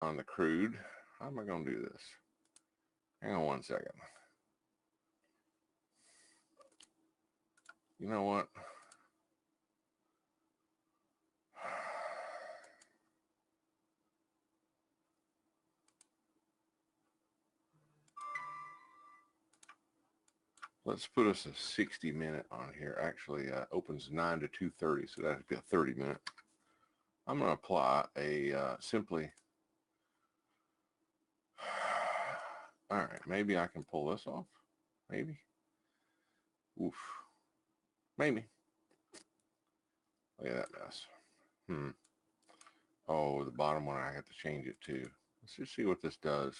on the crude. How am I going to do this? Hang on one second. You know what? Let's put us a 60-minute on here. Actually, opens 9 to 2:30, so that'd be a 30-minute. I'm going to apply a simply. All right, maybe I can pull this off. Maybe. Oof. Maybe. Look at that mess. Oh, the bottom one, I have to change it too. Let's just see what this does.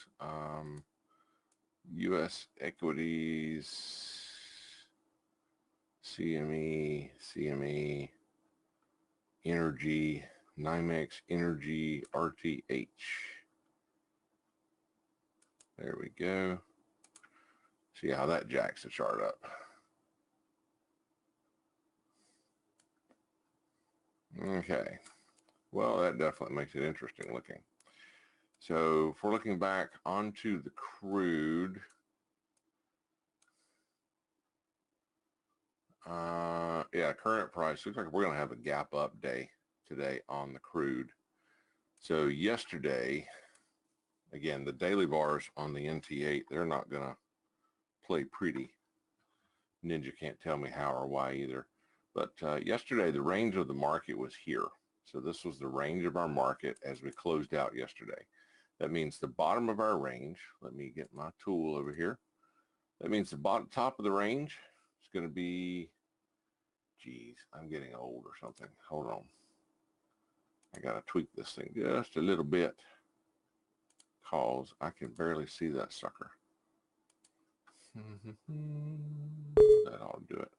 U.S. equities, CME, energy, NYMEX, energy, RTH. There we go. See how that jacks the chart up. Okay. Well, that definitely makes it interesting looking. So if we're looking back onto the crude, yeah, current price looks like we're going to have a gap up day today on the crude. So yesterday, again, the daily bars on the NT8, they're not going to play pretty. Ninja can't tell me how or why either. But yesterday, the range of the market was here. So this was the range of our market as we closed out yesterday. That means the bottom of our range, let me get my tool over here. That means the bottom top of the range is going to be, geez, I'm getting old or something. Hold on. I got to tweak this thing just a little bit because I can barely see that sucker. That ought to do it.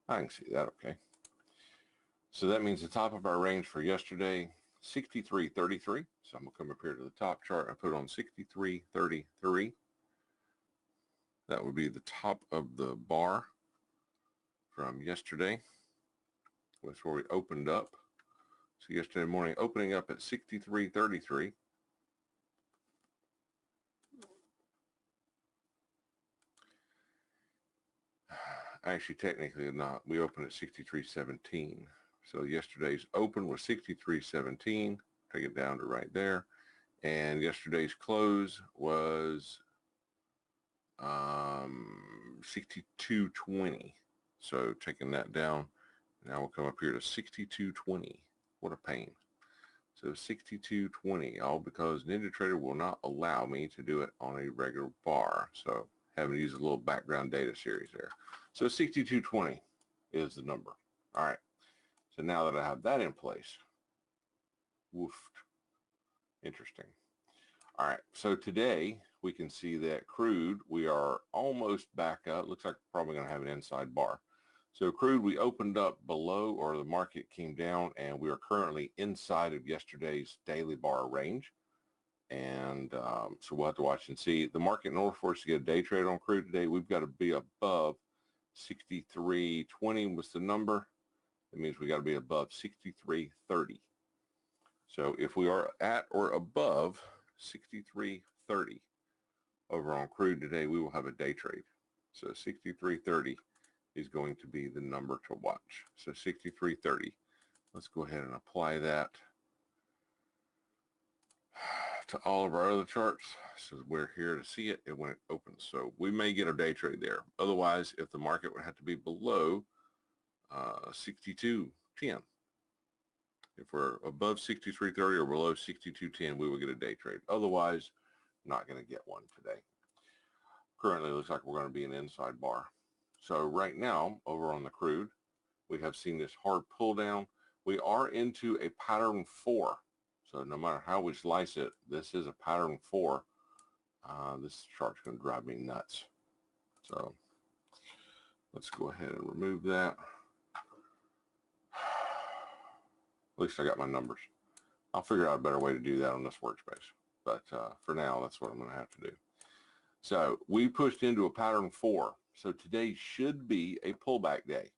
I can see that okay. So that means the top of our range for yesterday, 63.33. So I'm going to come up here to the top chart and put on 63.33. That would be the top of the bar from yesterday. That's where we opened up. So yesterday morning, opening up at 63.33. Actually, technically not. We opened at 63.17. So yesterday's open was 63.17. Take it down to right there. And yesterday's close was 62.20. So taking that down, now we'll come up here to 62.20. What a pain. So 62.20, all because NinjaTrader will not allow me to do it on a regular bar. So having to use a little background data series there. So 62.20 is the number. All right. So now that I have that in place, woofed. Interesting. All right. So today we can see that crude, we are almost back up. Looks like we're probably going to have an inside bar. So crude, we opened up below, or the market came down, and we are currently inside of yesterday's daily bar range. And so we'll have to watch and see. The market, in order for us to get a day trade on crude today, we've got to be above 63.20 was the number. That means we got to be above 63.30. So if we are at or above 63.30 over on crude today, we will have a day trade. So 63.30 is going to be the number to watch. So 63.30. Let's go ahead and apply that to all of our other charts. So we're here to see it and when it opens. So we may get a day trade there. Otherwise, if the market would have to be below 62.10. If we're above 63.30 or below 62.10, we will get a day trade. Otherwise, not going to get one today. Currently, it looks like we're going to be an inside bar. So right now, over on the crude, we have seen this hard pull down. We are into a pattern 4. So no matter how we slice it, this is a pattern 4. This chart's going to drive me nuts. So let's go ahead and remove that. At least I got my numbers. I'll figure out a better way to do that on this workspace. But for now, that's what I'm going to have to do. So we pushed into a pattern 4. So today should be a pullback day,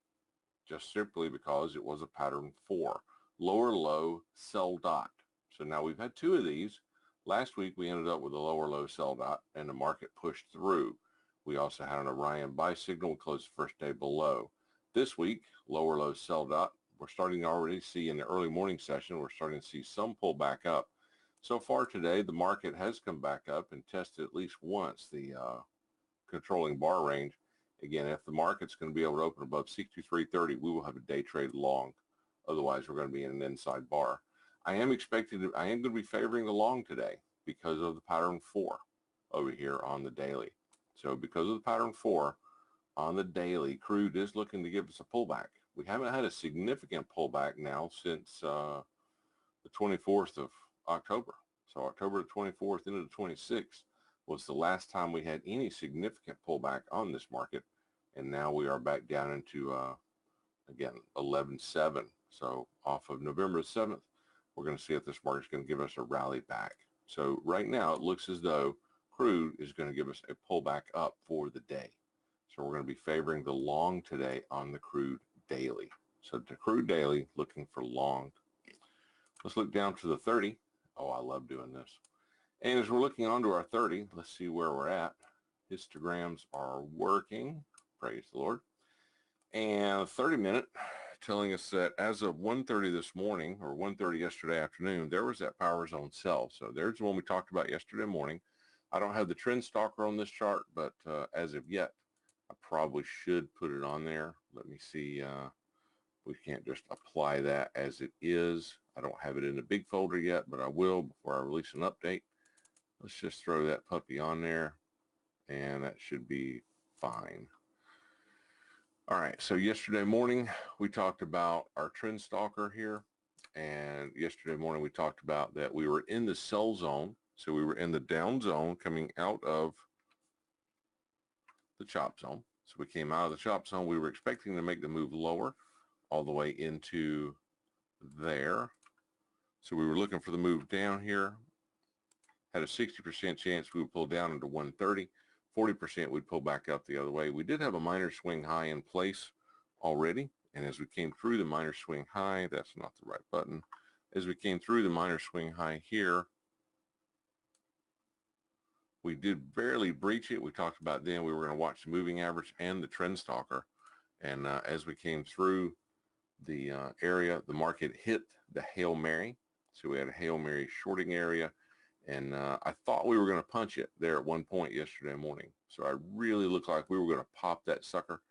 just simply because it was a pattern 4. Lower low, sell dot. So now we've had two of these. Last week we ended up with a lower low sell dot and the market pushed through. We also had an Orion buy signal. We closed the first day below. This week, lower low sell dot. We're starting to already see in the early morning session, we're starting to see some pullback up. So far today, the market has come back up and tested at least once the controlling bar range. Again, if the market's going to be able to open above 63.30, we will have a day trade long. Otherwise, we're going to be in an inside bar. I am going to be favoring the long today because of the pattern 4 over here on the daily. So because of the pattern 4 on the daily, crude is looking to give us a pullback. We haven't had a significant pullback now since the 24th of October. So October the 24th into the 26th was the last time we had any significant pullback on this market. And now we are back down into, again, 11.7. So off of November 7th, we're going to see if this market's going to give us a rally back. So right now it looks as though crude is going to give us a pullback up for the day. So we're going to be favoring the long today on the crude daily. So the crude daily looking for long. Let's look down to the 30. Oh, I love doing this. And as we're looking onto our 30, let's see where we're at. Histograms are working. Praise the Lord. And 30-minute telling us that as of 1:30 this morning or 1:30 yesterday afternoon, there was that power zone sell. So there's the one we talked about yesterday morning. I don't have the trend stalker on this chart, but as of yet, I probably should put it on there. Let me see. We can't just apply that as it is. I don't have it in the big folder yet, but I will before I release an update. Let's just throw that puppy on there, and that should be fine. All right, so yesterday morning, we talked about our trend stalker here. And yesterday morning, we talked about that we were in the sell zone. So we were in the down zone coming out of the chop zone. So we came out of the chop zone. We were expecting to make the move lower all the way into there. So we were looking for the move down here. Had a 60% chance we would pull down into 130. 40% we'd pull back up the other way. We did have a minor swing high in place already. And as we came through the minor swing high, that's not the right button. As we came through the minor swing high here, we did barely breach it. We talked about then we were going to watch the moving average and the trend stalker. And as we came through the area, the market hit the Hail Mary. So we had a Hail Mary shorting area. And I thought we were going to punch it there at one point yesterday morning. So I really looked like we were going to pop that sucker.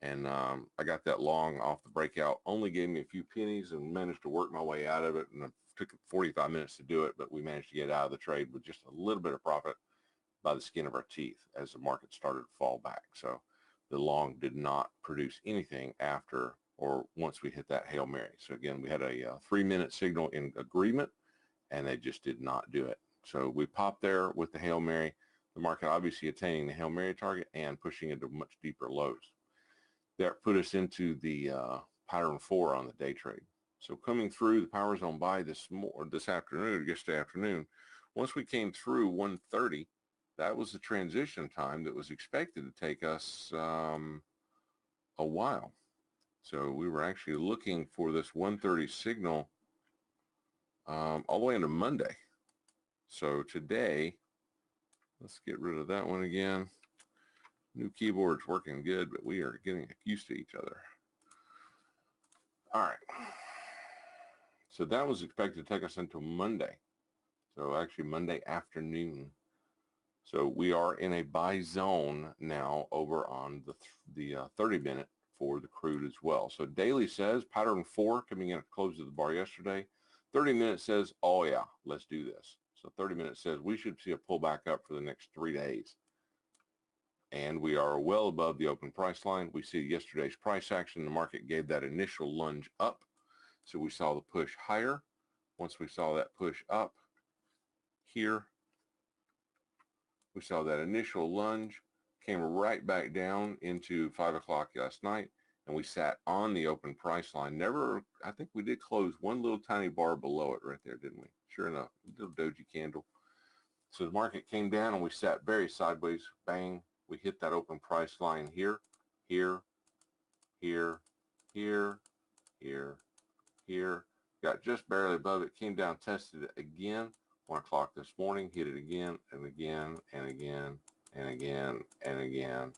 And I got that long off the breakout. Only gave me a few pennies and managed to work my way out of it. And it took 45 minutes to do it, but we managed to get out of the trade with just a little bit of profit by the skin of our teeth as the market started to fall back. So the long did not produce anything after or once we hit that Hail Mary. So again, we had a 3-minute signal in agreement, and they just did not do it. So we popped there with the Hail Mary, the market obviously attaining the Hail Mary target and pushing into much deeper lows. That put us into the pattern 4 on the day trade. So coming through the power zone buy this afternoon, yesterday afternoon, once we came through 130, that was the transition time that was expected to take us a while. So we were actually looking for this 130 signal all the way into Monday. So today, let's get rid of that one again. New keyboard's working good, but we are getting used to each other. All right. So that was expected to take us until Monday. So actually Monday afternoon. So we are in a buy zone now over on the 30-minute for the crude as well. So daily says pattern 4 coming in at close of the bar yesterday. 30-minute says, oh yeah, let's do this. So 30-minute says we should see a pullback up for the next 3 days. And we are well above the open price line. We see yesterday's price action. The market gave that initial lunge up. So we saw the push higher. Once we saw that push up here, we saw that initial lunge, came right back down into 5 o'clock last night, and we sat on the open price line. I think we did close one little tiny bar below it right there, didn't we? Sure enough, little doji candle. So the market came down and we sat very sideways, bang. We hit that open price line here, here, here, here, here, here, got just barely above it, came down, tested it again, 1 o'clock this morning, hit it again and again and again and again and again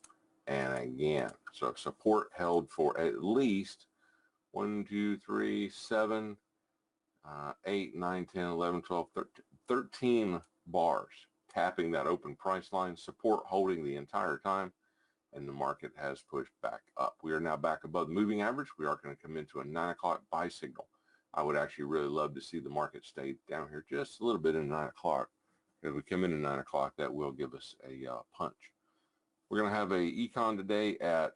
and again. So support held for at least 1, 2, 3, 7, 8, 9, 10, 11, 12, 13 bars, tapping that open price line, support holding the entire time, and the market has pushed back up. We are now back above the moving average. We are going to come into a 9 o'clock buy signal. I would actually really love to see the market stay down here just a little bit in 9 o'clock. If we come in at 9 o'clock, that will give us a punch. We're going to have a econ today at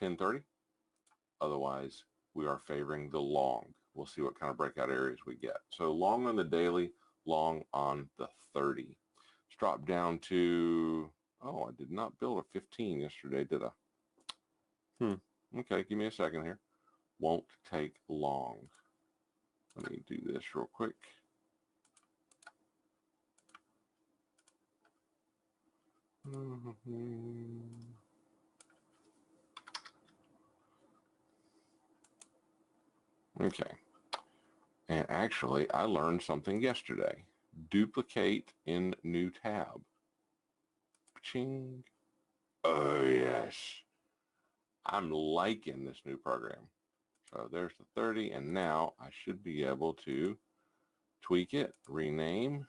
10:30. Otherwise, we are favoring the long. We'll see what kind of breakout areas we get. So long on the daily, long on the 30. It's dropped down to, oh, I did not build a 15 yesterday, did I? Okay, give me a second here. Won't take long. Let me do this real quick. Okay. And actually, I learned something yesterday. Duplicate in new tab. Ching. Oh, yes. I'm liking this new program. So there's the 30, and now I should be able to tweak it, rename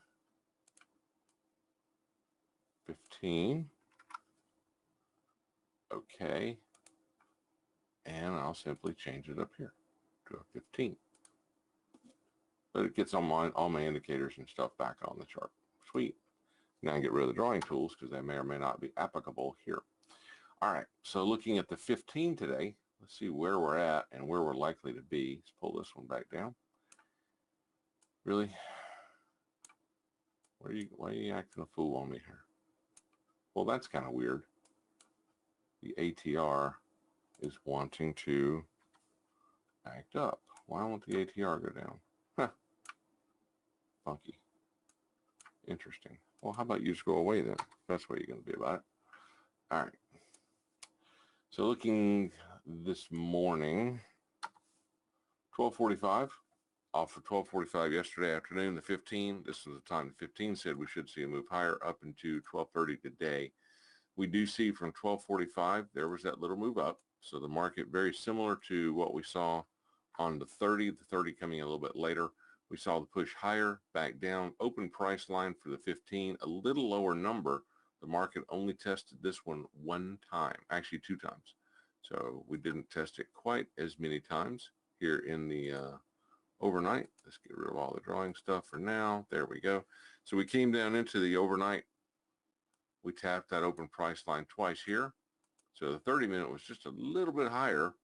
15. Okay. And I'll simply change it up here to a 15. But it gets all my indicators and stuff back on the chart. Sweet. Now I get rid of the drawing tools because they may or may not be applicable here. All right, so looking at the 15 today, let's see where we're at and where we're likely to be. Let's pull this one back down. Really? Why are you acting a fool on me here? Well, that's kind of weird. The ATR is wanting to act up. Why won't the ATR go down? Huh. Funky. Interesting. Well, how about you just go away then? That's what you're going to be about it. All right. So looking this morning, 12:45, off for 12:45 yesterday afternoon, the 15. This was the time the 15 said we should see a move higher up into 12:30 today. We do see from 12:45, there was that little move up. So the market very similar to what we saw on the 30 coming in a little bit later. We saw the push higher, back down, open price line for the 15, a little lower number. The market only tested this one time, actually 2 times. So we didn't test it quite as many times here in the overnight. Let's get rid of all the drawing stuff for now. There we go. So we came down into the overnight. We tapped that open price line twice here. So the 30-minute was just a little bit higher.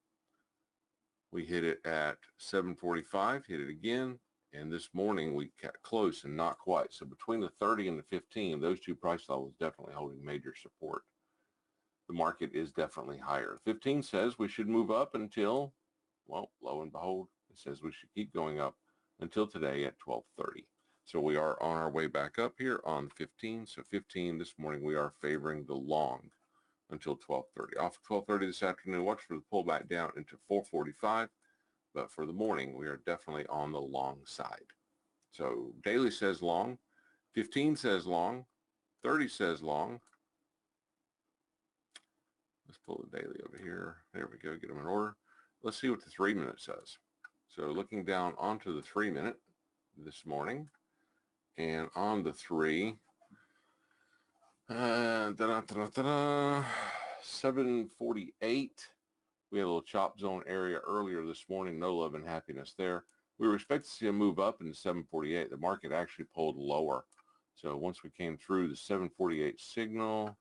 We hit it at 7:45, hit it again. And this morning we got close and not quite. So between the 30 and the 15, those 2 price levels definitely holding major support. The market is definitely higher. 15 says we should move up until, well, lo and behold, it says we should keep going up until today at 12:30. So we are on our way back up here on 15. So 15 this morning, we are favoring the long until 12:30. Off of 12:30 this afternoon, watch for the pullback down into 4:45. But for the morning, we are definitely on the long side. So daily says long, 15 says long, 30 says long. Let's pull the daily over here. There we go, get them in order. Let's see what the 3-minute says. So looking down onto the 3-minute this morning, and on the 3, 7:48. We had a little chop zone area earlier this morning. No love and happiness there. We were expecting to see a move up in 7:48. The market actually pulled lower. So once we came through the 7:48 signal,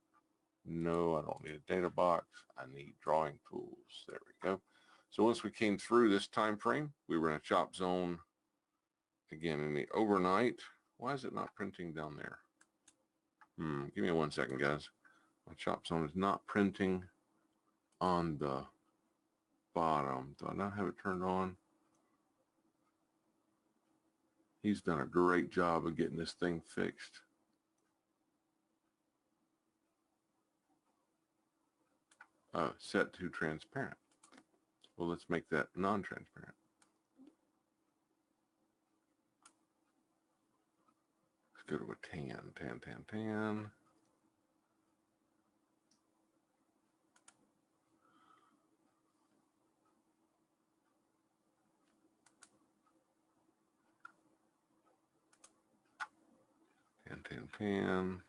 no, I don't need a data box. I need drawing tools. There we go. So once we came through this time frame, we were in a chop zone again in the overnight. Why is it not printing down there? Give me 1 second, guys. My chop zone is not printing on the bottom. Do I not have it turned on? He's done a great job of getting this thing fixed. Set to transparent. Well, let's make that non-transparent. go to a tan. 10.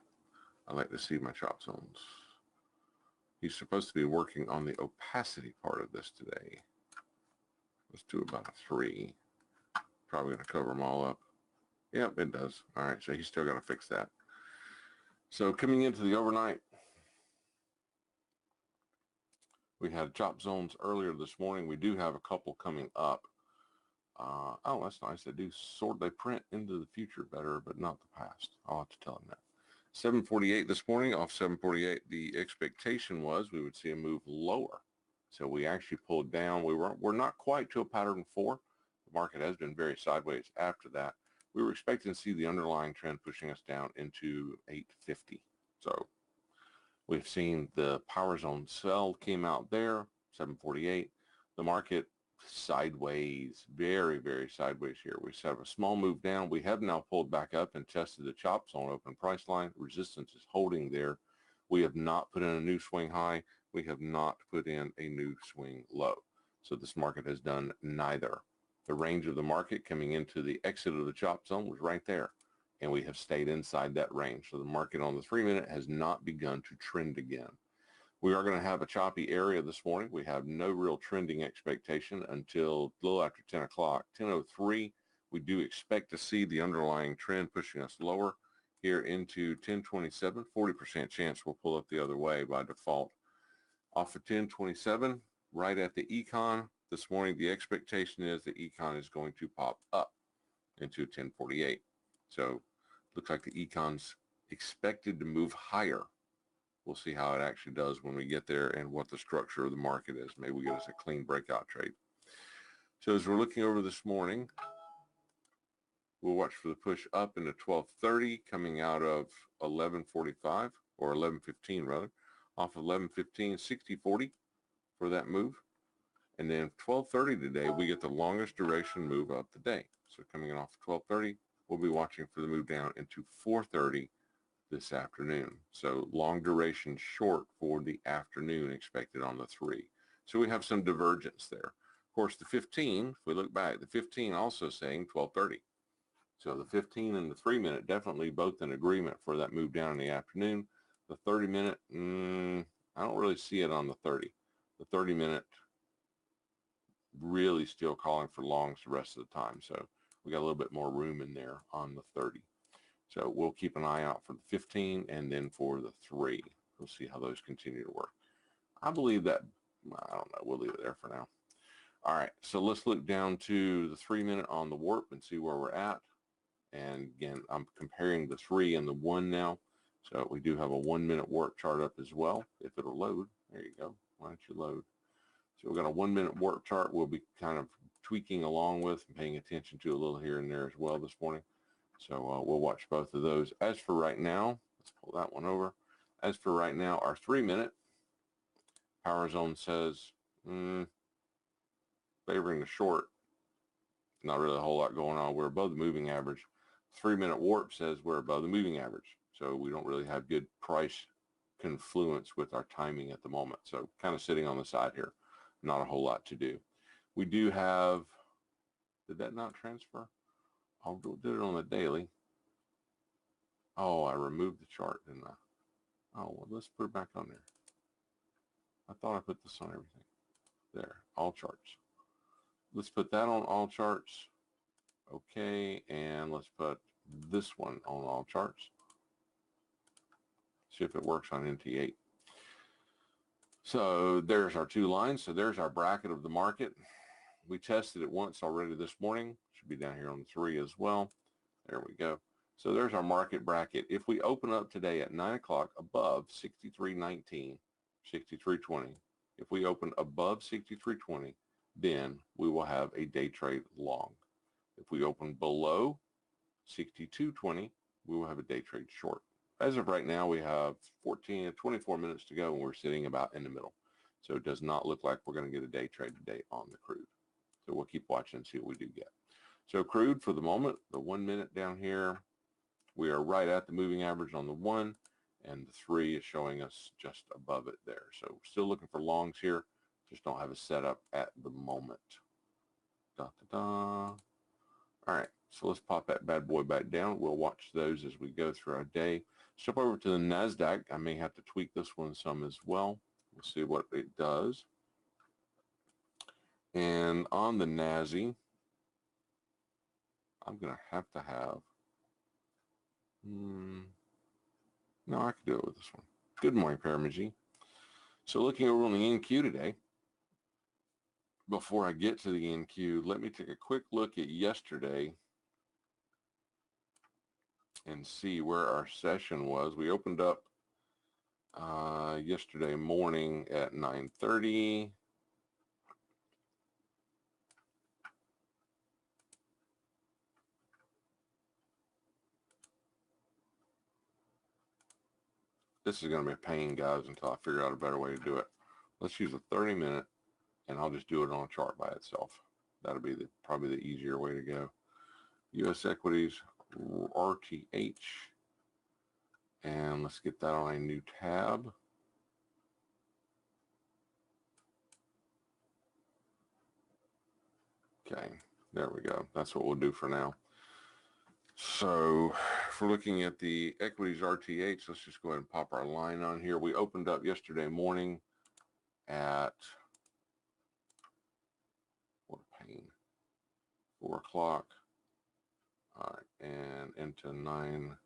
I like to see my chop zones. He's supposed to be working on the opacity part of this today. Let's do about a 3. Probably going to cover them all up. Yep, it does. All right, so he's still got to fix that. So coming into the overnight, we had chop zones earlier this morning. We do have a couple coming up. Oh, that's nice. They print into the future better, but not the past. I'll have to tell him that. 748 this morning, off 748. The expectation was we would see a move lower. So we actually pulled down. We're not quite to a pattern 4. The market has been very sideways after that. We were expecting to see the underlying trend pushing us down into 850. So we've seen the power zone sell came out there, 748. The market sideways, very, very sideways here. We set up a small move down. We have now pulled back up and tested the chop zone open price line. Resistance is holding there. We have not put in a new swing high. We have not put in a new swing low. So this market has done neither. The range of the market coming into the exit of the chop zone was right there, and we have stayed inside that range. So the market on the 3-minute has not begun to trend again. We are going to have a choppy area this morning. We have no real trending expectation until a little after 10 o'clock. 10:03, we do expect to see the underlying trend pushing us lower here into 1027. 40% chance we'll pull up the other way by default. Off of 1027, right at the econ this morning, the expectation is the econ is going to pop up into 1048. So looks like the econ's expected to move higher. We'll see how it actually does when we get there and what the structure of the market is. Maybe we get us a clean breakout trade. So as we're looking over this morning, we'll watch for the push up into 1230 coming out of 1145 or 1115 rather. Off of 1115, 6040 for that move. And then 1230 today, we get the longest duration move of the day. So coming in off of 1230, we'll be watching for the move down into 430 this afternoon. So long duration short for the afternoon expected on the 3. So we have some divergence there. Of course, the 15, if we look back, the 15 also saying 1230. So the 15 and the 3-minute definitely both in agreement for that move down in the afternoon. The 30-minute, I don't really see it on the 30. The 30-minute really still calling for longs the rest of the time. So we got a little bit more room in there on the 30. So we'll keep an eye out for the 15 and then for the 3. We'll see how those continue to work. I believe that, I don't know, we'll leave it there for now. All right, so let's look down to the 3-minute on the warp and see where we're at. And again, I'm comparing the 3 and the 1 now. So we do have a 1-minute warp chart up as well. If it'll load, there you go. Why don't you load? So we've got a 1-minute warp chart we'll be kind of tweaking along with and paying attention to a little here and there as well this morning. So we'll watch both of those. As for right now, let's pull that one over. As for right now, our 3-minute power zone says favoring the short. Not really a whole lot going on. We're above the moving average. 3-minute warp says we're above the moving average. So we don't really have good price confluence with our timing at the moment. So kind of sitting on the side here. Not a whole lot to do. We do have, did that not transfer? I did it on the daily. Oh, I removed the chart, didn't I? Oh, well, let's put it back on there. I thought I put this on everything. There, all charts. Let's put that on all charts. Okay, and let's put this one on all charts. See if it works on NT8. So there's our 2 lines. So there's our bracket of the market. We tested it once already this morning. Should be down here on the 3 as well. There we go. So there's our market bracket. If we open up today at 9 o'clock above 63.19, 63.20, if we open above 63.20, then we will have a day trade long. If we open below 62.20, we will have a day trade short. As of right now, we have 24 minutes to go, and we're sitting about in the middle. So it does not look like we're going to get a day trade today on the crude. So we'll keep watching and see what we do get. So crude for the moment, the 1 minute down here, We are right at the moving average on the 1, and the 3 is showing us just above it there. So still looking for longs here, just don't have a setup at the moment. Da, da, da. All right, so let's pop that bad boy back down. We'll watch those as we go through our day. Jump over to the NASDAQ. I may have to tweak this one some as well. We'll see what it does. And on the NASI, I'm going to have, no, I can do it with this one. Good morning, Paramagy. So looking over on the NQ today, before I get to the NQ, let me take a quick look at yesterday and see where our session was. We opened up yesterday morning at 9:30. This is going to be a pain, guys, until I figure out a better way to do it. Let's use a 30-minute, and I'll just do it on a chart by itself. That'll be probably the easier way to go. U.S. equities, RTH, and let's get that on a new tab. Okay, there we go. That's what we'll do for now. So if we're looking at the equities RTH, let's just go ahead and pop our line on here. We opened up yesterday morning at, what a pain, 4 o'clock. All right, and into 9.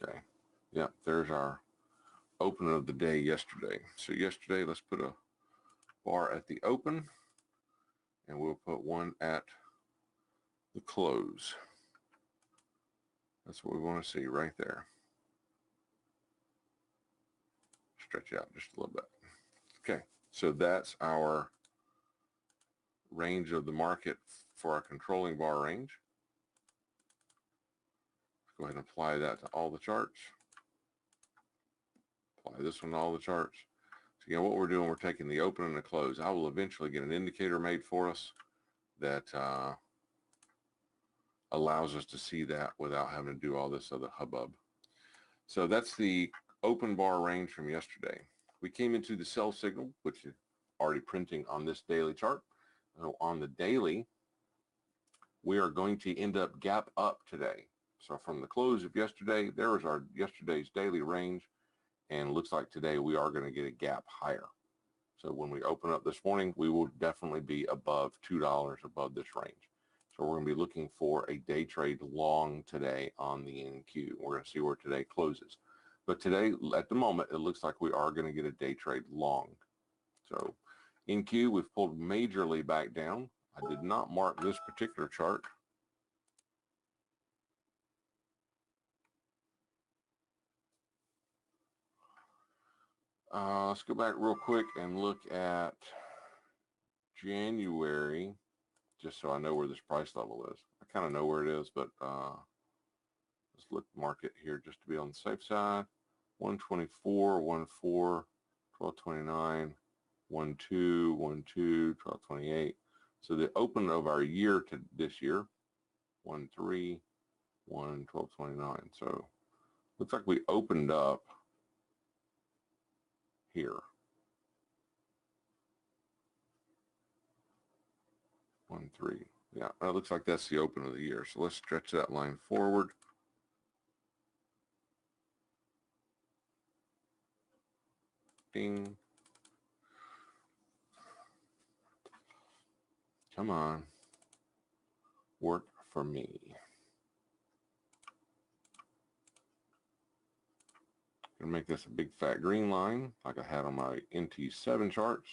Okay, yeah, there's our open of the day yesterday. So yesterday, let's put a bar at the open, and we'll put one at the close. That's what we want to see right there. Stretch out just a little bit. Okay, so that's our range of the market for our controlling bar range. Let's go ahead and apply that to all the charts. Apply this one to all the charts. So again, what we're doing, we're taking the open and the close. I will eventually get an indicator made for us that allows us to see that without having to do all this other hubbub. So that's the open bar range from yesterday. We came into the sell signal, which is already printing on this daily chart. So on the daily, we are going to end up gap up today. So from the close of yesterday, there was our yesterday's daily range, and looks like today we are going to get a gap higher. So when we open up this morning, we will definitely be above $2 above this range. So we're going to be looking for a day trade long today on the NQ. We're going to see where today closes. But today, at the moment, it looks like we are going to get a day trade long. So NQ, we've pulled majorly back down. I did not mark this particular chart. Let's go back real quick and look at January, just so I know where this price level is. I kind of know where it is, but let's look market here just to be on the safe side. 124, 14, 1229, 12, 12, 1228. So the open of our year to this year, 13, 1229. So looks like we opened up here. 13. Yeah, it looks like that's the open of the year. So let's stretch that line forward. Ding. Come on. Work for me. Gonna make this a big fat green line like I had on my NT7 charts.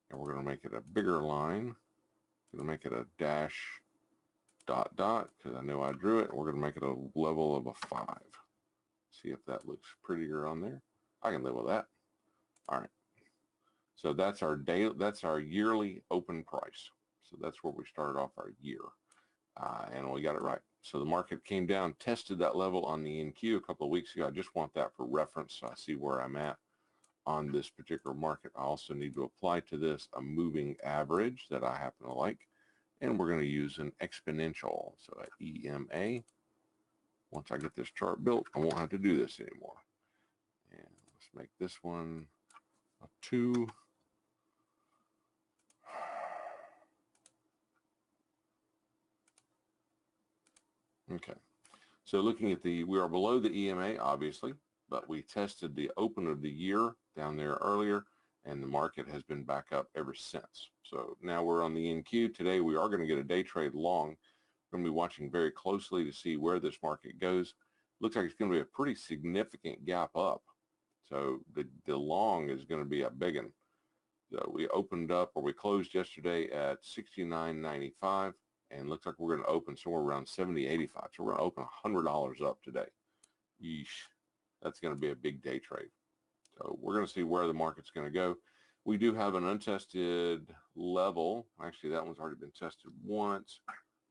And we're gonna make it a bigger line. Gonna make it a dash dot dot because I know I drew it. We're gonna make it a level of a 5. See if that looks prettier on there. I can live with that. All right. So that's our day. That's our yearly open price. So that's where we started off our year, and we got it right. So the market came down, tested that level on the NQ a couple of weeks ago. I just want that for reference so I see where I'm at on this particular market. I also need to apply to this a moving average that I happen to like, and we're going to use an exponential. So at EMA, once I get this chart built, I won't have to do this anymore. And let's make this one a 2. Okay, so looking at we are below the EMA, obviously, but we tested the open of the year down there earlier, and the market has been back up ever since. So now we're on the NQ. Today we are going to get a day trade long. We're going to be watching very closely to see where this market goes. Looks like it's going to be a pretty significant gap up. So the long is going to be a big one. So we opened up, or we closed yesterday at 69.95, and looks like we're going to open somewhere around 70.85. So we're going to open $100 up today. Yeesh, that's going to be a big day trade. So we're going to see where the market's going to go. We do have an untested level. Actually, that one's already been tested once.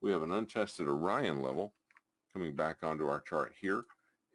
We have an untested Orion level coming back onto our chart here,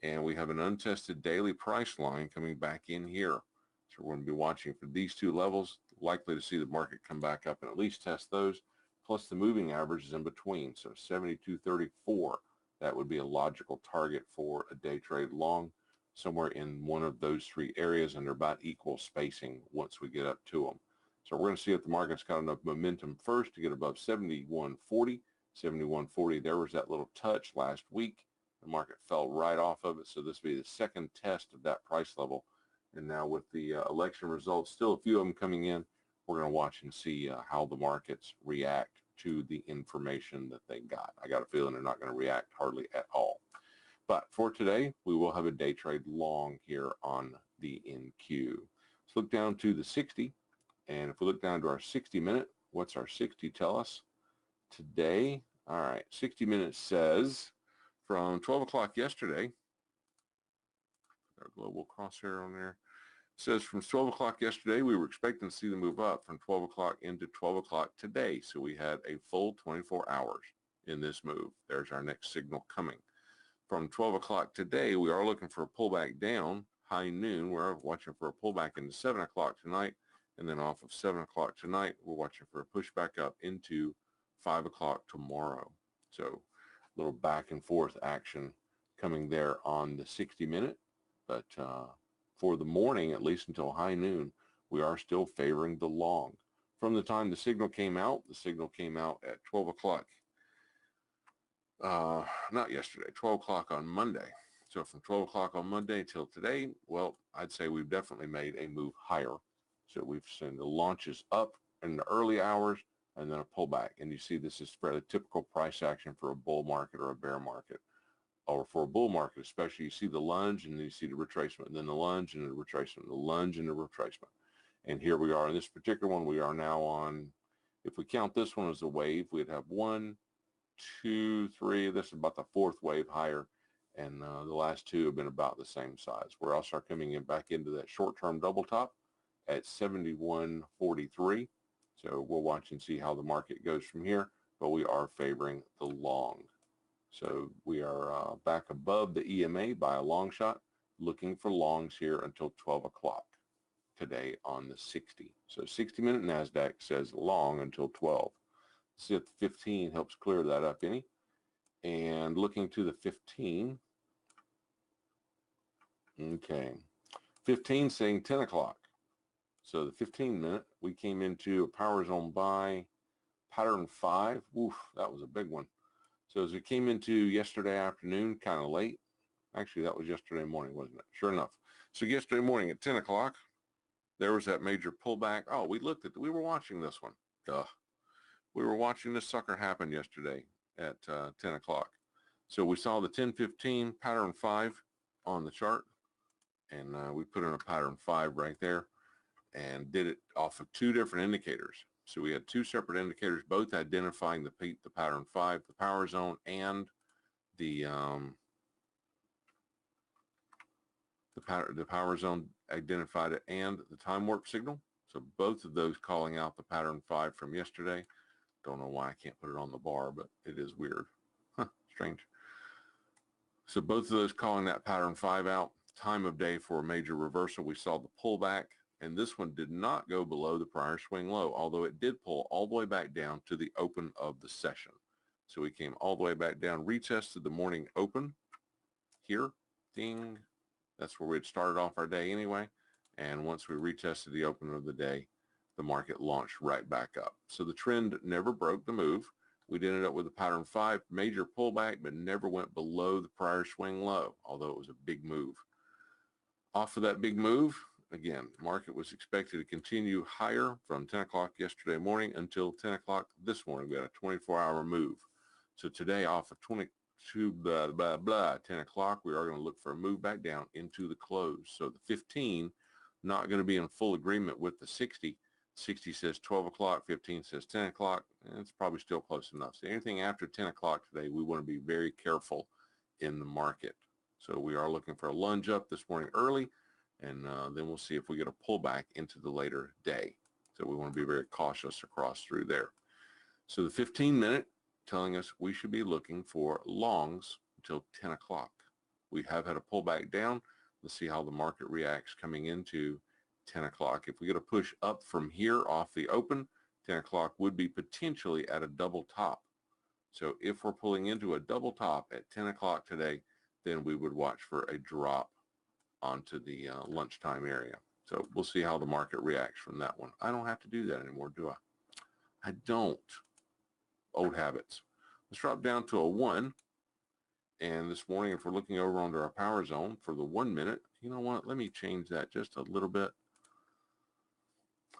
and we have an untested daily price line coming back in here. So we're going to be watching for these two levels, likely to see the market come back up and at least test those, plus the moving average is in between. So 72.34, that would be a logical target for a day trade long, somewhere in one of those three areas, and they're about equal spacing once we get up to them. So we're going to see if the market's got enough momentum first to get above 71.40. 71.40, there was that little touch last week. The market fell right off of it, so this will be the second test of that price level. And now with the election results, still a few of them coming in, we're going to watch and see how the markets react to the information that they got. I got a feeling they're not going to react hardly at all. But for today, we will have a day trade long here on the NQ. Let's look down to the 60. And if we look down to our 60 minute, what's our 60 tell us today? All right, 60 minutes says from 12 o'clock yesterday, our global crosshair on there, says from 12 o'clock yesterday, we were expecting to see the move up from 12 o'clock into 12 o'clock today. So we had a full 24 hours in this move. There's our next signal coming. From 12 o'clock today, we are looking for a pullback down. High noon, we're watching for a pullback into 7 o'clock tonight. And then off of 7 o'clock tonight, we're watching for a pushback up into 5 o'clock tomorrow. So a little back and forth action coming there on the 60 minute. But for the morning, at least until high noon, we are still favoring the long. From the time the signal came out at 12 o'clock. Not yesterday, 12 o'clock on Monday. So from 12 o'clock on Monday till today, well, I'd say we've definitely made a move higher. So we've seen the launches up in the early hours and then a pullback. And you see this is fairly typical price action for a bull market or a bear market. Or for a bull market especially, you see the lunge and then you see the retracement, and then the lunge and the retracement, the lunge and the retracement. And here we are in this particular one. We are now on, if we count this one as a wave, we'd have 1, 2, 3. This is about the fourth wave higher, and the last two have been about the same size. We're also coming in back into that short-term double top at 71.43. So we'll watch and see how the market goes from here, but we are favoring the long. So we are back above the EMA by a long shot, looking for longs here until 12 o'clock today on the 60. So 60-minute NASDAQ says long until 12. See if the 15 helps clear that up any. And looking to the 15. Okay. 15 saying 10 o'clock. So the 15-minute, we came into a power zone buy, pattern 5. Oof, that was a big one. So as we came into yesterday afternoon, kind of late. Actually, that was yesterday morning, wasn't it? Sure enough. So yesterday morning at 10 o'clock, there was that major pullback. Oh, we were watching this one. Duh. We were watching this sucker happen yesterday at 10 o'clock. So we saw the 10-15 pattern 5 on the chart, and we put in a pattern 5 right there and did it off of two different indicators. So we had two separate indicators, both identifying the pattern 5, the power zone, and the power zone identified it, and the time warp signal. So both of those calling out the pattern 5 from yesterday. Don't know why I can't put it on the bar, but it is weird. Huh, strange. So both of those calling that pattern 5 out. time of day for a major reversal. We saw the pullback, and this one did not go below the prior swing low, although it did pull all the way back down to the open of the session. So we came all the way back down, retested the morning open here, ding. That's where we'd started off our day anyway. And once we retested the open of the day, the market launched right back up. So the trend never broke the move. We ended up with a pattern 5 major pullback, but never went below the prior swing low, although it was a big move. Off of that big move, again, market was expected to continue higher from 10 o'clock yesterday morning until 10 o'clock this morning. We had a 24-hour move. So today, off of 22 10 o'clock, we are going to look for a move back down into the close. So the 15 not going to be in full agreement with the 60. 60 says 12 o'clock, 15 says 10 o'clock, and it's probably still close enough. So anything after 10 o'clock today, we want to be very careful in the market. So we are looking for a lunge up this morning early, and then we'll see if we get a pullback into the later day. So we want to be very cautious across through there. So the 15-minute telling us we should be looking for longs until 10 o'clock. We have had a pullback down. Let's see how the market reacts coming into 10 o'clock. If we get a push up from here off the open, 10 o'clock would be potentially at a double top. So if we're pulling into a double top at 10 o'clock today, then we would watch for a drop onto the lunchtime area. So we'll see how the market reacts from that one. I don't have to do that anymore, do I? I don't. Old habits. Let's drop down to a 1. And this morning, if we're looking over under our power zone for the 1 minute, you know what? Let me change that just a little bit.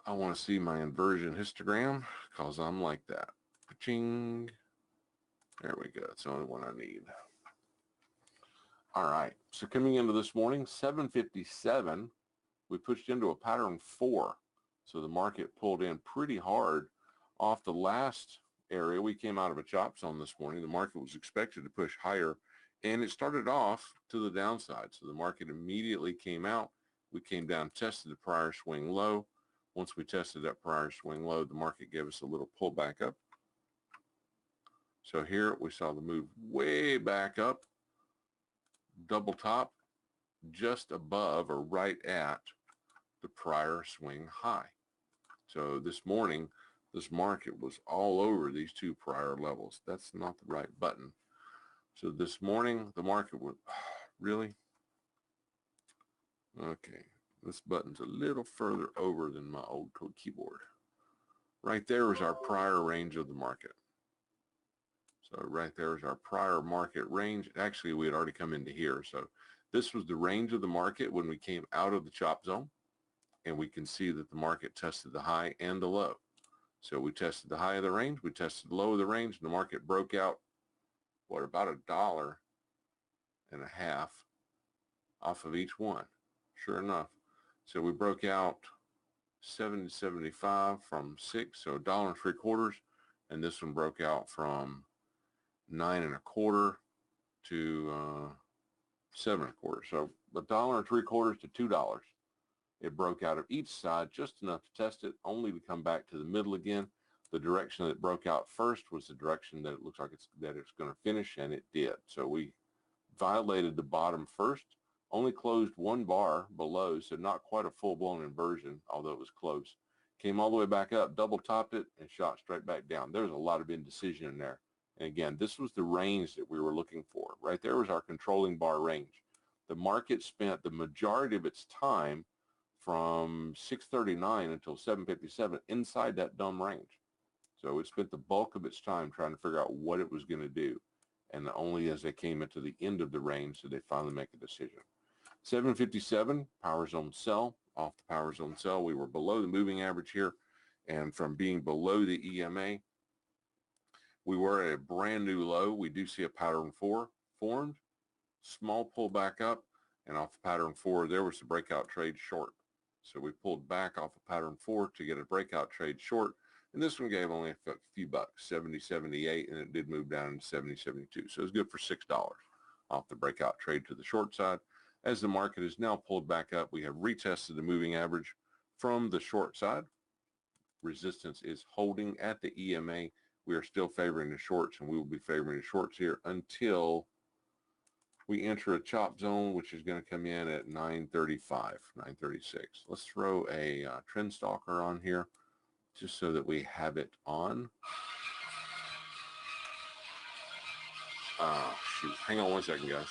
I want to see my inversion histogram because I'm like that. Ka-ching. There we go. It's the only one I need. All right. So coming into this morning, 757, we pushed into a pattern 4. So the market pulled in pretty hard off the last area. We came out of a chop zone this morning. The market was expected to push higher, and it started off to the downside. So the market immediately came out. We came down, tested the prior swing low. Once we tested that prior swing low, the market gave us a little pullback up. So here we saw the move way back up, double top, just above or right at the prior swing high. So this morning, this market was all over these two prior levels. That's not the right button. So this morning, the market was, really? Okay, this button's a little further over than my old code keyboard. Right there is our prior range of the market. So right there is our prior market range. Actually, we had already come into here. So this was the range of the market when we came out of the chop zone. And we can see that the market tested the high and the low. So we tested the high of the range, we tested the low of the range, and the market broke out, what, about $1.50 off of each one. Sure enough. So we broke out 7.75 from 6, so $1.75, and this one broke out from 9.25 to 7.25. So $1.75 to $2. It broke out of each side just enough to test it, only to come back to the middle again. The direction that it broke out first was the direction that it looks like it's going to finish, and it did. So we violated the bottom first, only closed 1 bar below, so not quite a full-blown inversion, although it was close. Came all the way back up, double topped it, and shot straight back down. There's a lot of indecision in there. And again, this was the range that we were looking for. Right there was our controlling bar range. The market spent the majority of its time from 6:39 until 7:57 inside that dumb range. So it spent the bulk of its time trying to figure out what it was going to do. And only as they came into the end of the range did they finally make a decision. 7:57, power zone sell. Off the power zone sell, we were below the moving average here. And from being below the EMA, we were at a brand new low. We do see a pattern 4 formed. Small pullback up. And off the pattern 4, there was the breakout trade short. So we pulled back off of pattern 4 to get a breakout trade short. And this one gave only a few bucks, 70.78, and it did move down to 70.72. So it was good for $6 off the breakout trade to the short side. As the market is now pulled back up, we have retested the moving average from the short side. Resistance is holding at the EMA. We are still favoring the shorts, and we will be favoring the shorts here until we enter a chop zone, which is going to come in at 935, 936. Let's throw a trend stalker on here just so that we have it on. Shoot, hang on one second, guys.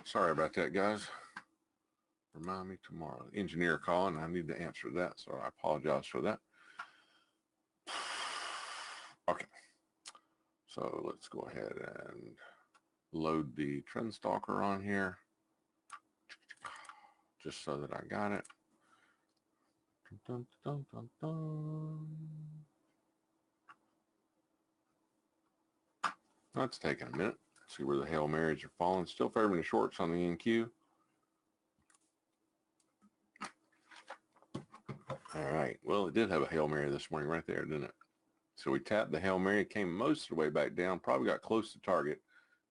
Sorry about that, guys. Remind me tomorrow. Engineer calling. I need to answer that, so I apologize for that. Okay. So let's go ahead and load the trend stalker on here, just so that I got it. Dun, dun, dun, dun. That's taking a minute. See where the Hail Marys are falling. Still favoring the shorts on the NQ. All right. Well, it did have a Hail Mary this morning right there, didn't it? So we tapped the Hail Mary, came most of the way back down, probably got close to target.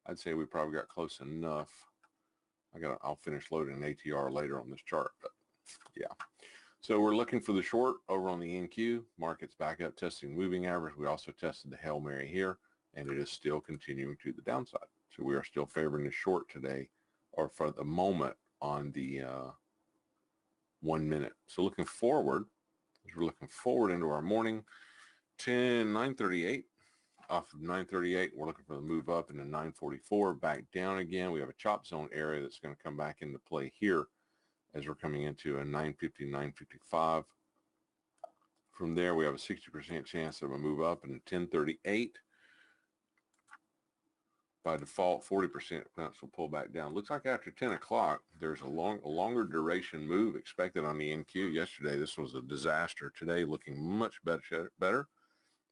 I'd say we probably got close enough. I'll finish loading an ATR later on this chart, but yeah. So we're looking for the short over on the NQ. Market's back up testing moving average. We also tested the Hail Mary here, and it is still continuing to the downside. So we are still favoring the short today, or for the moment, on the 1 minute. So looking forward, as we're looking forward into our morning, 938. Off of 938, we're looking for the move up into 944, back down again. We have a chop zone area that's going to come back into play here as we're coming into a 950, 955. From there, we have a 60% chance of a move up in 1038. By default, 40% chance will pull back down. Looks like after 10 o'clock, there's a longer duration move expected on the NQ. Yesterday, this was a disaster. Today, looking much better.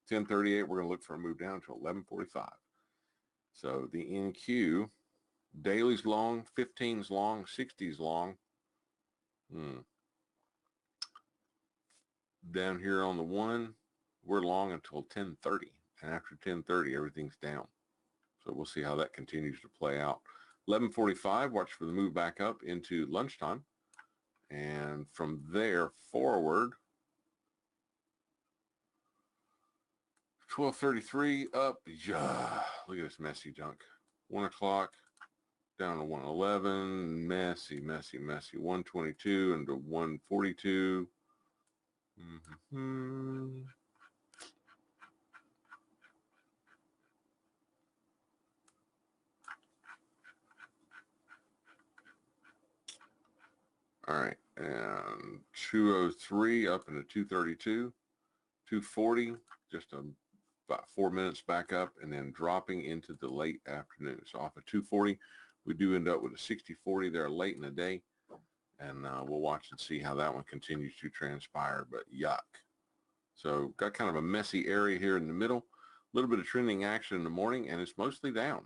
1038, we're going to look for a move down to 1145. So the NQ, daily's long, 15's long, 60's long. Down here on the 1, we're long until 1030. And after 1030, everything's down. So we'll see how that continues to play out. 1145, watch for the move back up into lunchtime. And from there forward, 1233 up. Yeah, look at this messy junk. 1 o'clock down to 111. Messy, messy, messy. 122 into 142. All right, and 203 up into 232. 240, just about 4 minutes back up, and then dropping into the late afternoon. So off of 240, we do end up with a 60-40 there late in the day, and we'll watch and see how that one continues to transpire, but yuck. So got kind of a messy area here in the middle, a little bit of trending action in the morning, and it's mostly down.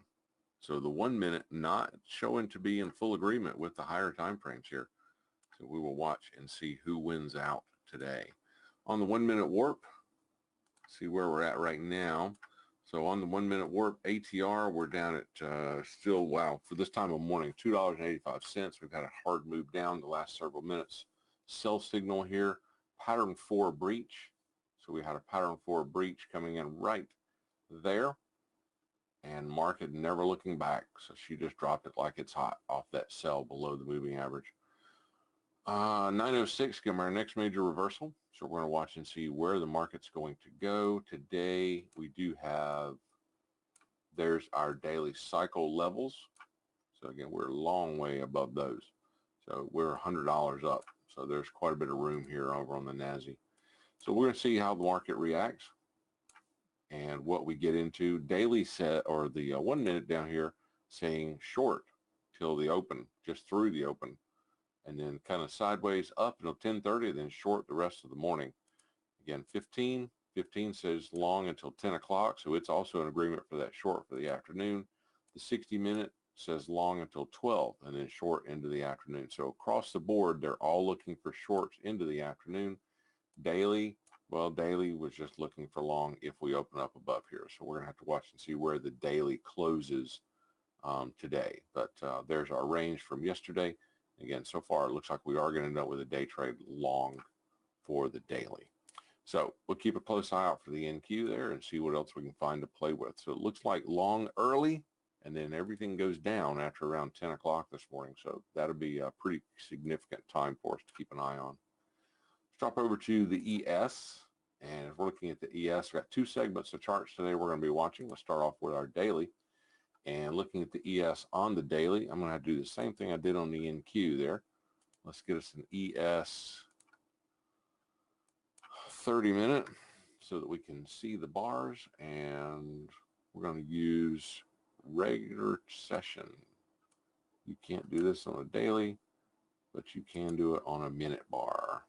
So the 1 minute not showing to be in full agreement with the higher time frames here. So we will watch and see who wins out today. On the 1 minute warp, see where we're at right now. So on the 1 minute warp ATR, we're down at still, wow, for this time of morning, $2.85. We've had a hard move down the last several minutes. Sell signal here, pattern 4 breach. So we had a pattern 4 breach coming in right there, and market never looking back. So she just dropped it like it's hot off that sell below the moving average. 906, give our next major reversal. So we're going to watch and see where the market's going to go. Today, we do have, there's our daily cycle levels. So again, we're a long way above those. So we're $100 up. So there's quite a bit of room here over on the NASI. So we're going to see how the market reacts and what we get into. Daily set, or the 1 minute down here, saying short till the open, just through the open. And then kind of sideways up until 1030, then short the rest of the morning. Again, 15 says long until 10 o'clock, so it's also an agreement for that short for the afternoon. The 60 minute says long until 12 and then short into the afternoon. So across the board, they're all looking for shorts into the afternoon. Daily, well, daily was just looking for long if we open up above here. So we're going to have to watch and see where the daily closes today. But there's our range from yesterday. Again, so far, it looks like we are going to end up with a day trade long for the daily. So we'll keep a close eye out for the NQ there and see what else we can find to play with. So it looks like long early, and then everything goes down after around 10 o'clock this morning. So that'll be a pretty significant time for us to keep an eye on. Let's drop over to the ES. And if we're looking at the ES, we've got 2 segments of charts today we're going to be watching. Let's start off with our daily. And looking at the ES on the daily, I'm going to have to do the same thing I did on the NQ there. Let's get us an ES 30-minute so that we can see the bars, and we're going to use regular session. You can't do this on a daily, but you can do it on a minute bar.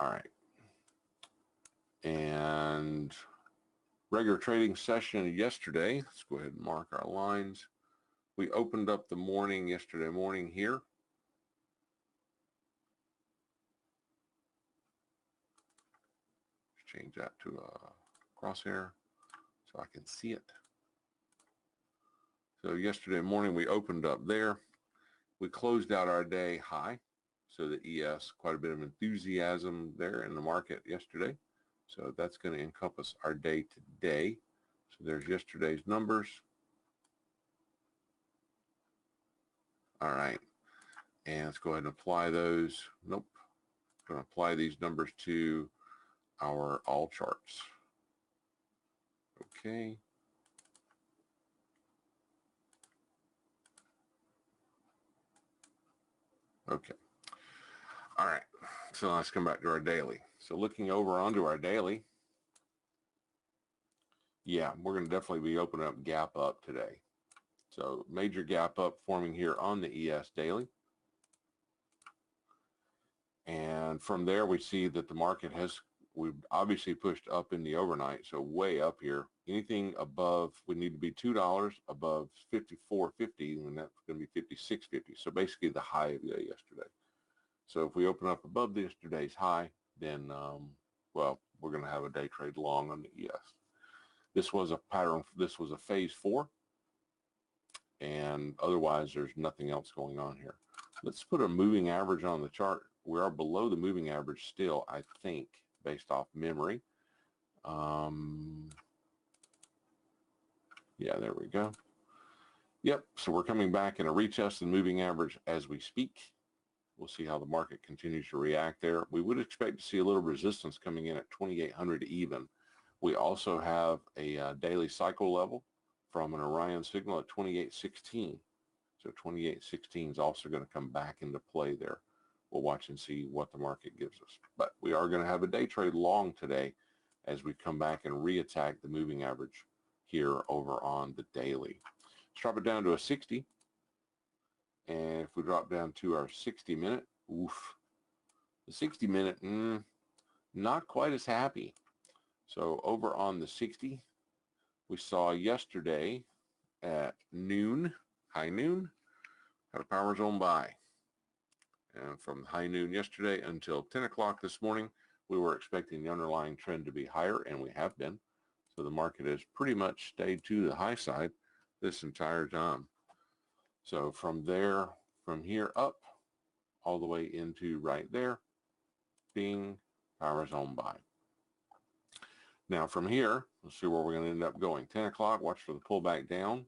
All right. And regular trading session yesterday, let's go ahead and mark our lines. We opened up the morning yesterday morning here. Change that to a crosshair so I can see it. So yesterday morning we opened up there. We closed out our day high. So the ES, quite a bit of enthusiasm there in the market yesterday. So that's going to encompass our day today. So there's yesterday's numbers. All right. And let's go ahead and apply those. Nope. I'm going to apply these numbers to our all charts. Okay. Okay. All right. So let's come back to our daily. So looking over onto our daily, yeah, we're going to definitely be opening up gap up today. So major gap up forming here on the ES daily. And from there, we see that the market we've obviously pushed up in the overnight. So way up here, anything above, we need to be $2 above 54.50, and that's going to be 56.50. So basically the high of the day yesterday. So if we open up above yesterday's high, then, well, we're going to have a day trade long on the ES. This was a pattern. This was a phase 4. And otherwise, there's nothing else going on here. Let's put a moving average on the chart. We are below the moving average still, I think, based off memory. Yeah, there we go. Yep, so we're coming back in a retest and moving average as we speak. We'll see how the market continues to react there. We would expect to see a little resistance coming in at 2,800 even. We also have a daily cycle level from an Orion signal at 2816. So 2816 is also going to come back into play there. We'll watch and see what the market gives us. But we are going to have a day trade long today as we come back and reattack the moving average here over on the daily. Let's drop it down to a 60. And if we drop down to our 60-minute, oof, the 60-minute, not quite as happy. So over on the 60, we saw yesterday at noon, high noon, had a power zone buy. And from high noon yesterday until 10 o'clock this morning, we were expecting the underlying trend to be higher, and we have been. So the market has pretty much stayed to the high side this entire time. So from there, from here up, all the way into right there, being power zone buy. Now from here, let's see where we're going to end up going. 10 o'clock, watch for the pullback down.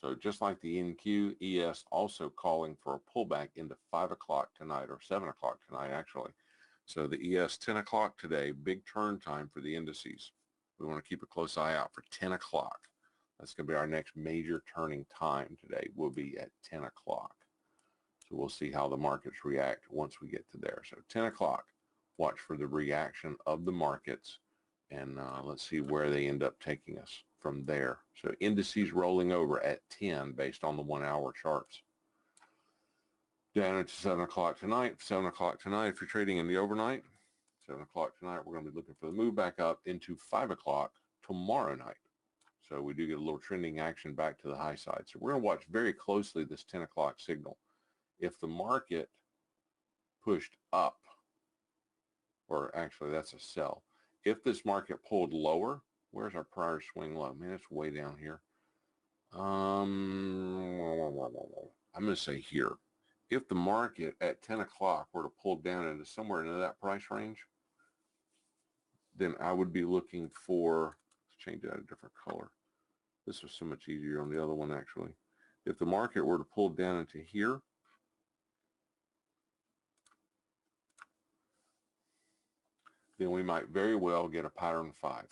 So just like the NQ, ES also calling for a pullback into 5 o'clock tonight, or 7 o'clock tonight, actually. So the ES 10 o'clock today, big turn time for the indices. We want to keep a close eye out for 10 o'clock. That's going to be our next major turning time today. Will be at 10 o'clock. So we'll see how the markets react once we get to there. So 10 o'clock, watch for the reaction of the markets, and let's see where they end up taking us from there. So indices rolling over at 10 based on the 1 hour charts. Down into 7 o'clock tonight. 7 o'clock tonight, if you're trading in the overnight, 7 o'clock tonight, we're going to be looking for the move back up into 5 o'clock tomorrow night. So we do get a little trending action back to the high side. So we're going to watch very closely this 10 o'clock signal. If the market pushed up, or actually that's a sell. If this market pulled lower, where's our prior swing low? Man, it's way down here. I'm going to say here. If the market at 10 o'clock were to pull down into somewhere into that price range, then I would be looking for, let's change that a different color. This was so much easier on the other one, actually. If the market were to pull down into here, then we might very well get a pattern 5.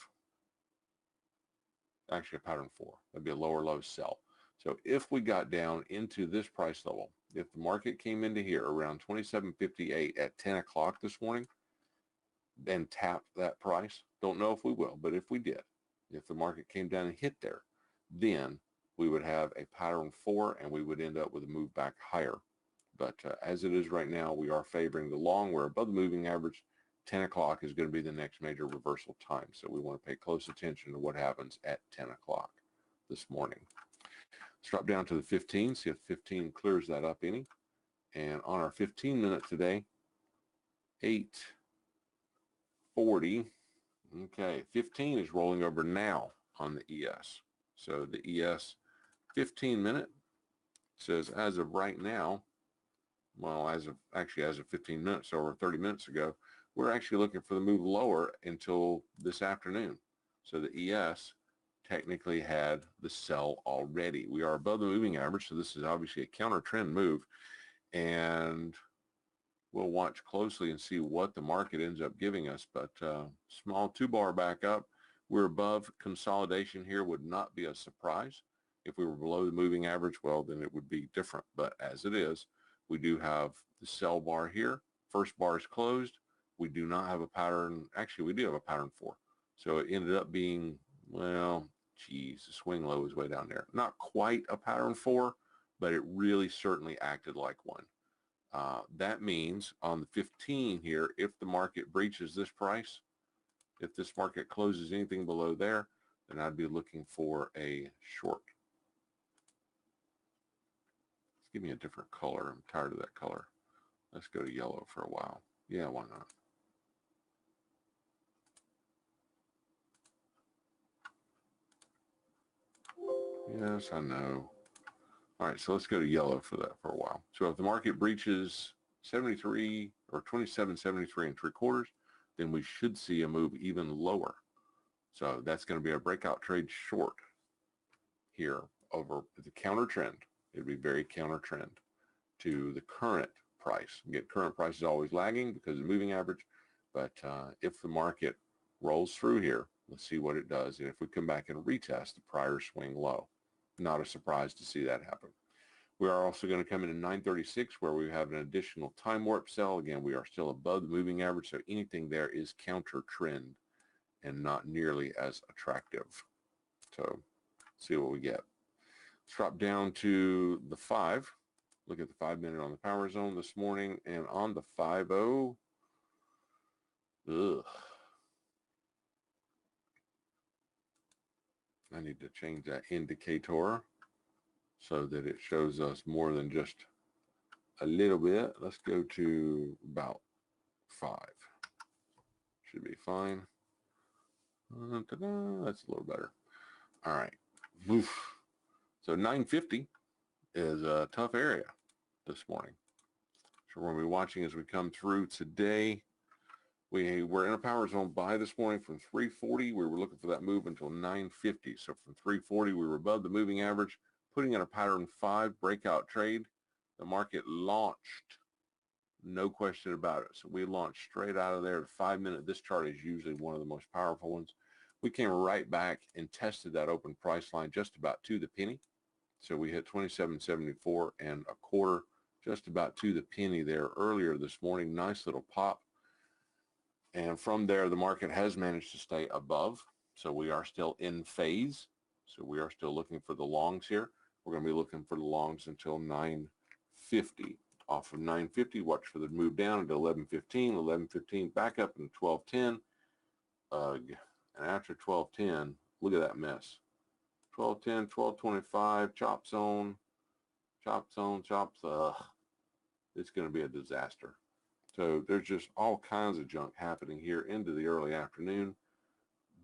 actually a pattern 4. That'd be a lower low sell. So if we got down into this price level, if the market came into here around 27.58 at 10 o'clock this morning, then tapped that price, don't know if we will, but if we did, if the market came down and hit there, then we would have a pattern 4 and we would end up with a move back higher. But as it is right now, we are favoring the long. We're above the moving average. 10 o'clock is going to be the next major reversal time. So we want to pay close attention to what happens at 10 o'clock this morning. Let's drop down to the 15, see if 15 clears that up any. And on our 15-minute today, 8:40. Okay, 15 is rolling over now on the ES. So the ES 15-minute says as of right now, well, as of 15 minutes or 30 minutes ago, we're actually looking for the move lower until this afternoon. So the ES technically had the sell already. We are above the moving average, so this is obviously a counter trend move, and we'll watch closely and see what the market ends up giving us. But small 2-bar back up. We're above consolidation here. Would not be a surprise. If we were below the moving average, well, then it would be different. But as it is, we do have the sell bar here. First bar is closed. We do not have a pattern. Actually, we do have a pattern 4. So it ended up being, well, geez, the swing low is way down there. Not quite a pattern 4, but it really certainly acted like one. That means on the 15 here, if the market breaches this price, if this market closes anything below there, then I'd be looking for a short. Let's give me a different color. I'm tired of that color. Let's go to yellow for a while. Yeah, why not? Yes, I know. All right, so let's go to yellow for that for a while. So if the market breaches 73 or 27.73 3/4, then we should see a move even lower. So that's going to be a breakout trade short here over the counter trend. It would be very counter trend to the current price. Again, current price is always lagging because of the moving average. But if the market rolls through here, let's see what it does. And if we come back and retest the prior swing low, not a surprise to see that happen. We are also going to come in at 936 where we have an additional time warp sell. Again, we are still above the moving average, so anything there is counter trend and not nearly as attractive. So see what we get. Let's drop down to the 5. Look at the 5-minute on the power zone this morning, and on the 5-0, I need to change that indicator so that it shows us more than just a little bit. Let's go to about 5. Should be fine. That's a little better. All right. Oof. So 950 is a tough area this morning. So we're going to be watching as we come through today. We were in a power zone buy this morning from 340. We were looking for that move until 950. So from 340, we were above the moving average, putting in a pattern 5 breakout trade. The market launched, no question about it. So we launched straight out of there. The 5-minute, this chart is usually one of the most powerful ones. We came right back and tested that open price line just about to the penny. So we hit 27.74 and a quarter, just about to the penny there earlier this morning. Nice little pop. And from there, the market has managed to stay above. So we are still in phase. So we are still looking for the longs here. We're going to be looking for the longs until 950. Off of 950, watch for the move down into 1115. 1115 back up into 1210. And after 1210, look at that mess. 1210, 1225, chop zone, chops. It's going to be a disaster. So there's just all kinds of junk happening here into the early afternoon.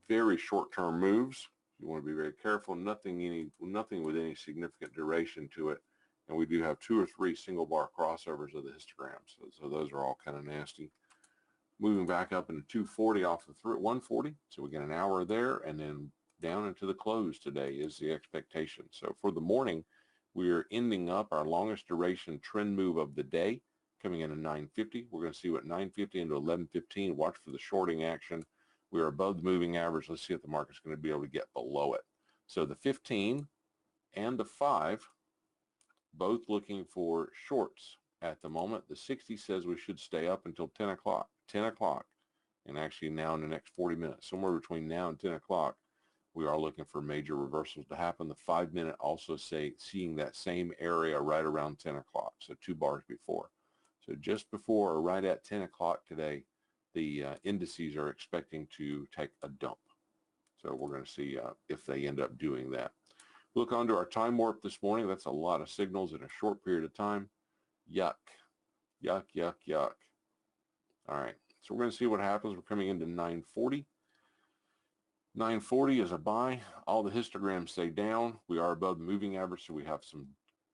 Very short-term moves. You want to be very careful. Nothing with any significant duration to it. And we do have 2 or 3 single bar crossovers of the histograms. So those are all kind of nasty. Moving back up into 240 off of 140. So we get an hour there, and then down into the close today is the expectation. So for the morning, we are ending up our longest duration trend move of the day, coming in at 950. We're going to see what 950 into 1115. Watch for the shorting action. We are above the moving average. Let's see if the market's going to be able to get below it. So the 15 and the 5 both looking for shorts at the moment. The 60 says we should stay up until 10 o'clock. 10 o'clock. And actually now in the next 40 minutes, somewhere between now and 10 o'clock, we are looking for major reversals to happen. The 5-minute also seeing that same area right around 10 o'clock, so 2 bars before. So just before or right at 10 o'clock today, the indices are expecting to take a dump. So we're going to see if they end up doing that. Look onto our time warp this morning. That's a lot of signals in a short period of time. Yuck, yuck, yuck, yuck. All right, so we're going to see what happens. We're coming into 940. 940 is a buy. All the histograms stay down. We are above the moving average, so we have some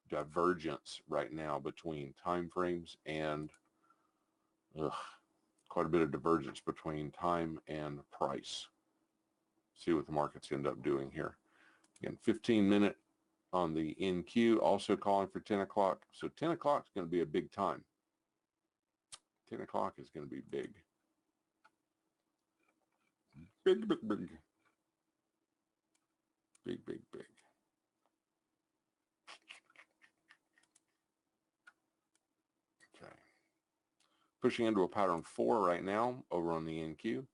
divergence right now between time frames and quite a bit of divergence between time and price. See what the markets end up doing here. Again, 15-minute on the NQ, also calling for 10 o'clock. So 10 o'clock is going to be a big time. 10 o'clock is going to be big. Big, big, big. Big, big, big. Okay. Pushing into a pattern 4 right now over on the NQ.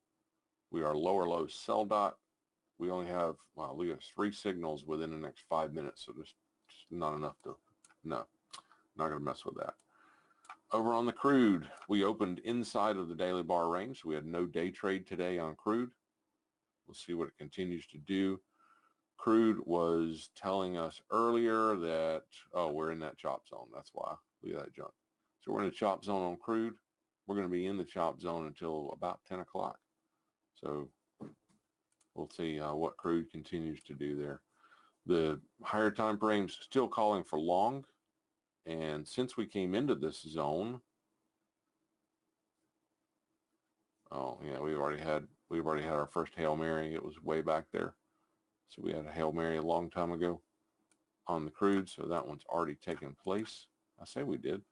We are lower low sell dot. We only have, wow, we have 3 signals within the next 5 minutes, so there's just not enough to, no, not going to mess with that. Over on the crude, we opened inside of the daily bar range. So we had no day trade today on crude. We'll see what it continues to do. Crude was telling us earlier that, oh, we're in that chop zone. That's why. Look at that junk. So we're in the chop zone on crude. We're going to be in the chop zone until about 10 o'clock. So we'll see what crude continues to do there. The higher time frames still calling for long. And since we came into this zone, oh yeah, we've already had our first Hail Mary. It was way back there. So we had a Hail Mary a long time ago on the crude. So that one's already taken place. I say we did.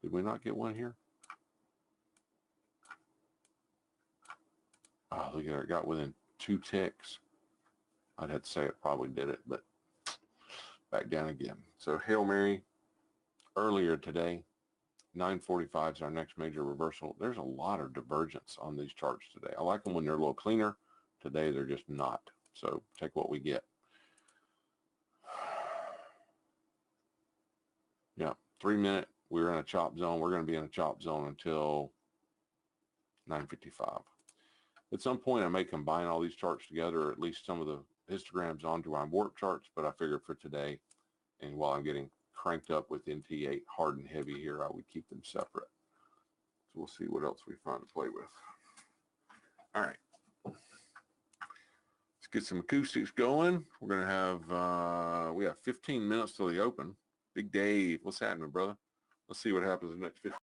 Did we not get one here? Oh, look at it. It got within 2 ticks. I'd have to say it probably did it, but back down again. So Hail Mary earlier today, 945 is our next major reversal. There's a lot of divergence on these charts today. I like them when they're a little cleaner. Today, they're just not. So take what we get. Yeah, 3-minute. We're in a chop zone. We're going to be in a chop zone until 9:55. At some point, I may combine all these charts together, or at least some of the histograms onto my warp charts, but I figured for today, and while I'm getting cranked up with NT8 hard and heavy here, I would keep them separate. So we'll see what else we find to play with. All right. Let's get some acoustics going. We're going to have, we have 15 minutes till the open. Big Dave, what's happening, brother? Let's see what happens in the next 15.